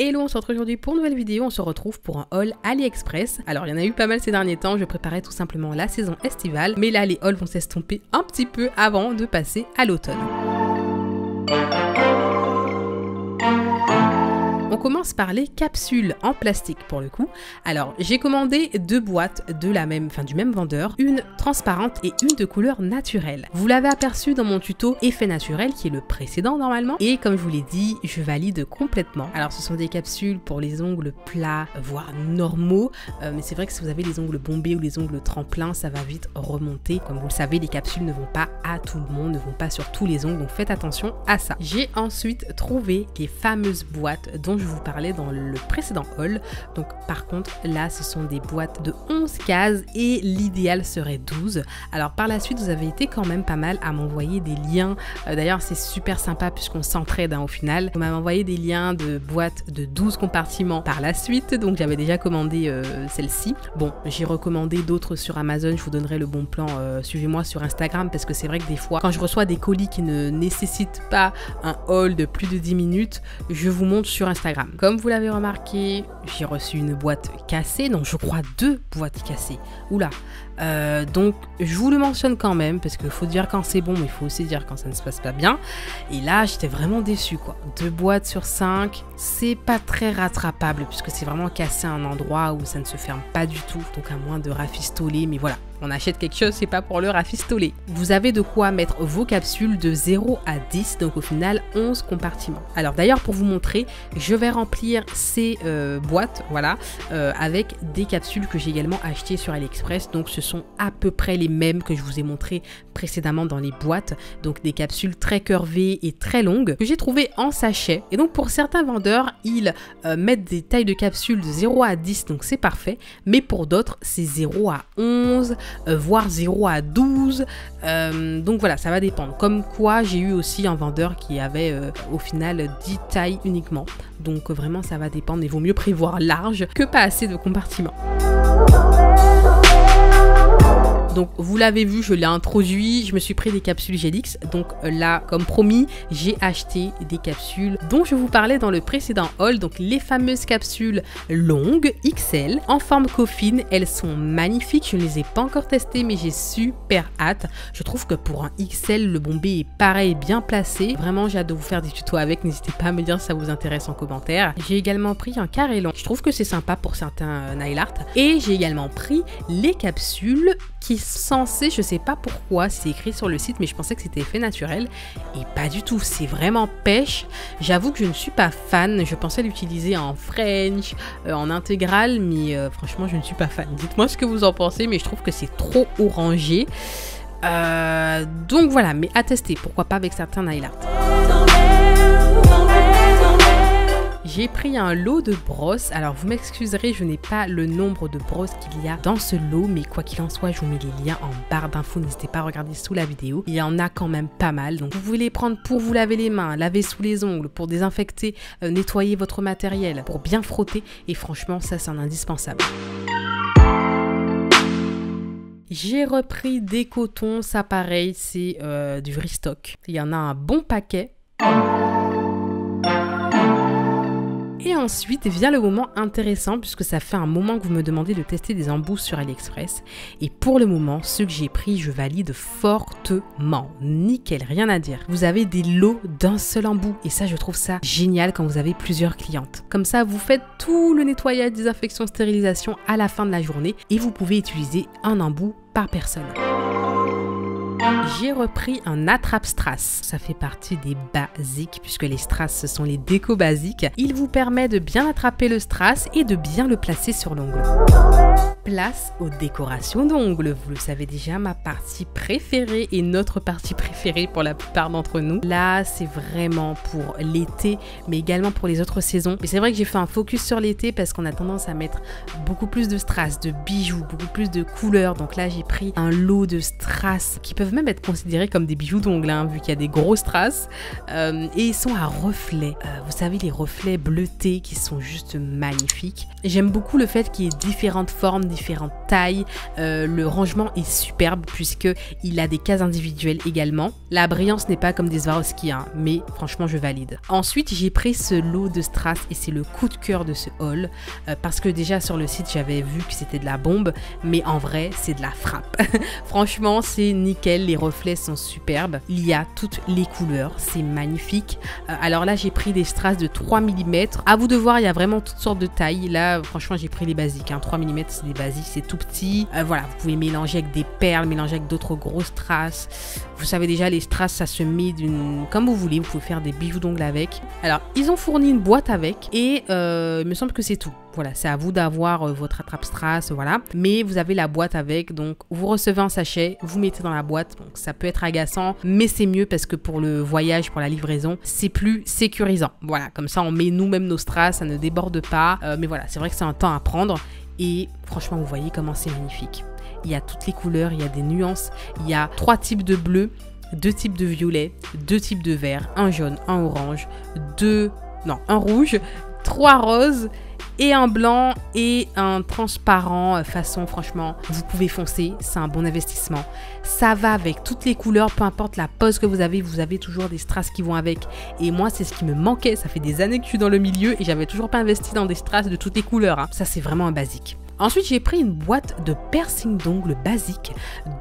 Hello, on se retrouve aujourd'hui pour une nouvelle vidéo. On se retrouve pour un haul AliExpress. Alors, il y en a eu pas mal ces derniers temps. Je préparais tout simplement la saison estivale. Mais là, les hauls vont s'estomper un petit peu avant de passer à l'automne. On commence par les capsules en plastique pour le coup. Alors j'ai commandé deux boîtes de du même vendeur, une transparente et une de couleur naturelle. Vous l'avez aperçu dans mon tuto effet naturel qui est le précédent normalement, et comme je vous l'ai dit, je valide complètement. Alors ce sont des capsules pour les ongles plats voire normaux, mais c'est vrai que si vous avez les ongles bombés ou les ongles tremplins, ça va vite remonter. Comme vous le savez, les capsules ne vont pas à tout le monde, ne vont pas sur tous les ongles, donc faites attention à ça. J'ai ensuite trouvé les fameuses boîtes dont je vous parlais dans le précédent haul. Donc par contre là ce sont des boîtes de 11 cases et l'idéal serait 12. Alors par la suite vous avez été quand même pas mal à m'envoyer des liens, d'ailleurs c'est super sympa puisqu'on s'entraide au final. Vous m'avez envoyé des liens de boîtes de 12 compartiments par la suite, donc j'avais déjà commandé celle-ci. Bon, j'ai recommandé d'autres sur Amazon, je vous donnerai le bon plan, suivez-moi sur Instagram parce que c'est vrai que des fois quand je reçois des colis qui ne nécessitent pas un haul de plus de 10 minutes, je vous montre sur Instagram. Comme vous l'avez remarqué, j'ai reçu une boîte cassée, non je crois 2 boîtes cassées. Oula, donc je vous le mentionne quand même parce qu'il faut dire quand c'est bon mais il faut aussi dire quand ça ne se passe pas bien. Et là j'étais vraiment déçue quoi. 2 boîtes sur 5, c'est pas très rattrapable puisque c'est vraiment cassé à un endroit où ça ne se ferme pas du tout. Donc à moins de rafistoler, mais voilà. On achète quelque chose, c'est pas pour le rafistoler. Vous avez de quoi mettre vos capsules de 0 à 10, donc au final 11 compartiments. Alors d'ailleurs pour vous montrer, je vais remplir ces boîtes, voilà, avec des capsules que j'ai également achetées sur AliExpress. Donc ce sont à peu près les mêmes que je vous ai montré précédemment dans les boîtes. Donc des capsules très curvées et très longues que j'ai trouvées en sachet. Et donc pour certains vendeurs, ils mettent des tailles de capsules de 0 à 10, donc c'est parfait. Mais pour d'autres, c'est 0 à 11, voire 0 à 12, donc voilà, ça va dépendre. Comme quoi j'ai eu aussi un vendeur qui avait au final 10 tailles uniquement, donc vraiment ça va dépendre. Il vaut mieux prévoir large que pas assez de compartiments. Donc vous l'avez vu, je l'ai introduit, je me suis pris des capsules Gelix. Donc là, comme promis, j'ai acheté des capsules dont je vous parlais dans le précédent haul. Donc les fameuses capsules longues XL en forme coffin. Elles sont magnifiques, je ne les ai pas encore testées mais j'ai super hâte. Je trouve que pour un XL, le bombé est pareil, bien placé. Vraiment, j'ai hâte de vous faire des tutos avec. N'hésitez pas à me dire si ça vous intéresse en commentaire. J'ai également pris un carré long. Je trouve que c'est sympa pour certains nail art. Et j'ai également pris les capsules qui censé, je sais pas pourquoi, c'est écrit sur le site, mais je pensais que c'était effet naturel et pas du tout, c'est vraiment pêche. J'avoue que je ne suis pas fan, je pensais l'utiliser en French, en intégrale, mais franchement je ne suis pas fan. Dites-moi ce que vous en pensez, mais je trouve que c'est trop orangé. Donc voilà, mais à tester, pourquoi pas avec certains nail art. J'ai pris un lot de brosses. Alors vous m'excuserez, je n'ai pas le nombre de brosses qu'il y a dans ce lot, mais quoi qu'il en soit, je vous mets les liens en barre d'infos. N'hésitez pas à regarder sous la vidéo. Il y en a quand même pas mal. Donc vous pouvez les prendre pour vous laver les mains, laver sous les ongles, pour désinfecter, nettoyer votre matériel, pour bien frotter. Et franchement, ça c'est un indispensable. J'ai repris des cotons, ça pareil, c'est du restock. Il y en a un bon paquet. Et ensuite vient le moment intéressant puisque ça fait un moment que vous me demandez de tester des embouts sur AliExpress. Et pour le moment, ceux que j'ai pris, je valide fortement. Nickel, rien à dire. Vous avez des lots d'un seul embout. Et ça, je trouve ça génial quand vous avez plusieurs clientes. Comme ça, vous faites tout le nettoyage, désinfection, stérilisation à la fin de la journée. Et vous pouvez utiliser un embout par personne. J'ai repris un attrape-strass. Ça fait partie des basiques puisque les strass ce sont les décos basiques. Il vous permet de bien attraper le strass et de bien le placer sur l'ongle. Place aux décorations d'ongles. Vous le savez déjà, ma partie préférée et notre partie préférée pour la plupart d'entre nous. Là, c'est vraiment pour l'été, mais également pour les autres saisons. Mais c'est vrai que j'ai fait un focus sur l'été parce qu'on a tendance à mettre beaucoup plus de strass, de bijoux, beaucoup plus de couleurs. Donc là, j'ai pris un lot de strass qui peuvent peuvent même être considérés comme des bijoux d'ongles, hein, vu qu'il y a des grosses traces. Et ils sont à reflets. Vous savez, les reflets bleutés qui sont juste magnifiques. J'aime beaucoup le fait qu'il y ait différentes formes, différentes tailles. Le rangement est superbe puisqu'il a des cases individuelles également. La brillance n'est pas comme des Swarovski, hein, mais franchement, je valide. Ensuite, j'ai pris ce lot de strass et c'est le coup de cœur de ce haul parce que déjà sur le site, j'avais vu que c'était de la bombe, mais en vrai, c'est de la frappe. Franchement, c'est nickel, les reflets sont superbes. Il y a toutes les couleurs, c'est magnifique. Alors là, j'ai pris des strass de 3 mm. À vous de voir, il y a vraiment toutes sortes de tailles. Là, franchement, j'ai pris les basiques. Hein. 3 mm, c'est des basiques, c'est tout petit. Voilà, vous pouvez mélanger avec des perles, mélanger avec d'autres grosses strass. Vous savez déjà, les strass, ça se met comme vous voulez. Vous pouvez faire des bijoux d'ongles avec. Alors, ils ont fourni une boîte avec et il me semble que c'est tout. Voilà, c'est à vous d'avoir votre attrape strass, voilà. Mais vous avez la boîte avec, donc vous recevez un sachet, vous mettez dans la boîte. Donc ça peut être agaçant, mais c'est mieux parce que pour le voyage, pour la livraison, c'est plus sécurisant. Voilà, comme ça on met nous-mêmes nos strass, ça ne déborde pas. Mais voilà, c'est vrai que c'est un temps à prendre. Et franchement, vous voyez comment c'est magnifique. Il y a toutes les couleurs, il y a des nuances, il y a 3 types de bleu, 2 types de violet, 2 types de vert, un jaune, un orange, un rouge, 3 roses et un blanc et un transparent façon, franchement, vous pouvez foncer, c'est un bon investissement. Ça va avec toutes les couleurs, peu importe la pose que vous avez toujours des strass qui vont avec. Et moi, c'est ce qui me manquait, ça fait des années que je suis dans le milieu et j'avais toujours pas investi dans des strass de toutes les couleurs. Hein. Ça, c'est vraiment un basique. Ensuite, j'ai pris une boîte de piercing d'ongles basique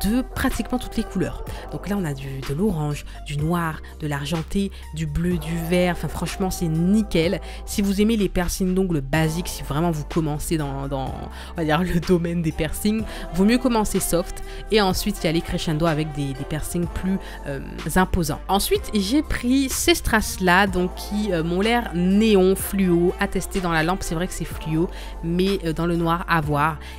de pratiquement toutes les couleurs. Donc là, on a de l'orange, du noir, de l'argenté, du bleu, du vert. Enfin, franchement, c'est nickel. Si vous aimez les piercings d'ongles basiques, si vraiment vous commencez dans on va dire, le domaine des piercings, vaut mieux commencer soft et ensuite y aller crescendo avec des piercings plus imposants. Ensuite, j'ai pris ces strass-là, donc qui m'ont l'air néon, fluo, attesté dans la lampe. C'est vrai que c'est fluo, mais dans le noir, à voir.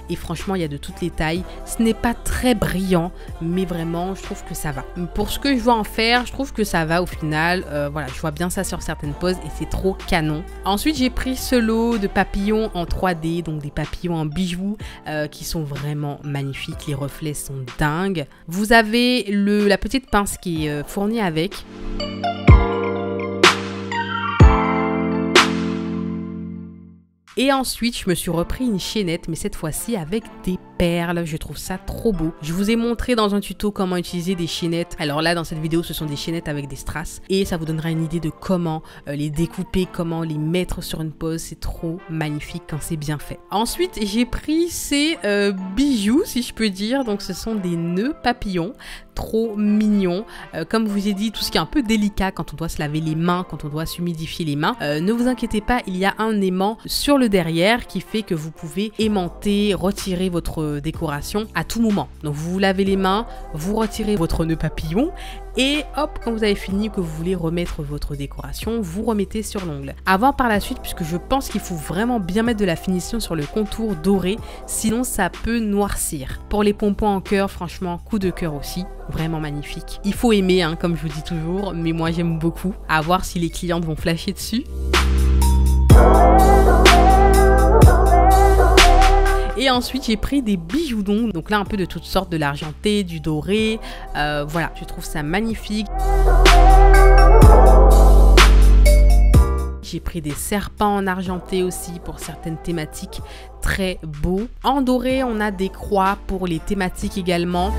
Et franchement, il y a de toutes les tailles. Ce n'est pas très brillant, mais vraiment, je trouve que ça va. Pour ce que je vois en faire, je trouve que ça va au final. Voilà, je vois bien ça sur certaines poses et c'est trop canon. Ensuite, j'ai pris ce lot de papillons en 3D, donc des papillons en bijoux qui sont vraiment magnifiques. Les reflets sont dingues. Vous avez la petite pince qui est fournie avec. Et ensuite, je me suis repris une chaînette, mais cette fois-ci avec des perles. Je trouve ça trop beau. Je vous ai montré dans un tuto comment utiliser des chaînettes. Alors là, dans cette vidéo, ce sont des chaînettes avec des strass. Et ça vous donnera une idée de comment les découper, comment les mettre sur une pose. C'est trop magnifique quand c'est bien fait. Ensuite, j'ai pris ces bijoux, si je peux dire. Donc, ce sont des nœuds papillons. Trop mignons. Comme je vous ai dit, tout ce qui est un peu délicat quand on doit se laver les mains, quand on doit s'humidifier les mains. Ne vous inquiétez pas, il y a un aimant sur le derrière qui fait que vous pouvez aimanter, retirer votre décoration à tout moment. Donc vous vous lavez les mains, vous retirez votre nœud papillon et hop, quand vous avez fini, que vous voulez remettre votre décoration, vous remettez sur l'ongle. À voir par la suite, puisque je pense qu'il faut vraiment bien mettre de la finition sur le contour doré, sinon ça peut noircir. Pour les pompons en cœur, franchement, coup de cœur aussi, vraiment magnifique. Il faut aimer, hein, comme je vous dis toujours, mais moi j'aime beaucoup. À voir si les clientes vont flasher dessus. Et ensuite, j'ai pris des bijoux d'ongles. Donc là, un peu de toutes sortes, de l'argenté, du doré. Voilà, je trouve ça magnifique. J'ai pris des serpents en argenté aussi pour certaines thématiques. Très beaux. En doré, on a des croix pour les thématiques également.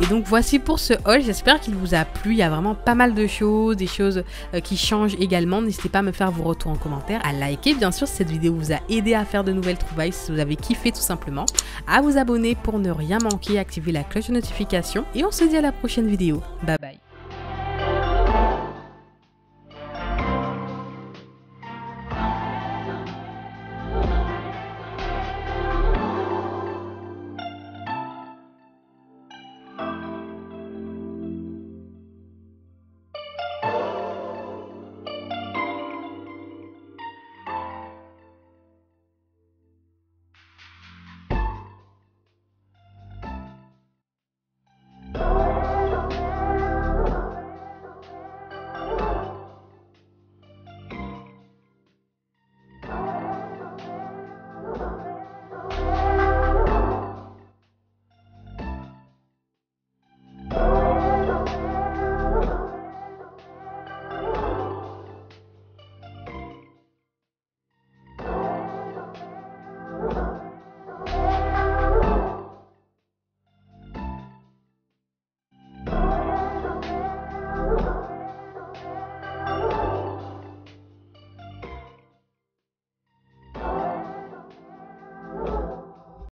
Et donc voici pour ce haul, j'espère qu'il vous a plu, il y a vraiment pas mal de choses, des choses qui changent également. N'hésitez pas à me faire vos retours en commentaire, à liker bien sûr si cette vidéo vous a aidé à faire de nouvelles trouvailles, si vous avez kiffé tout simplement, à vous abonner pour ne rien manquer, activer la cloche de notification et on se dit à la prochaine vidéo. Bye bye.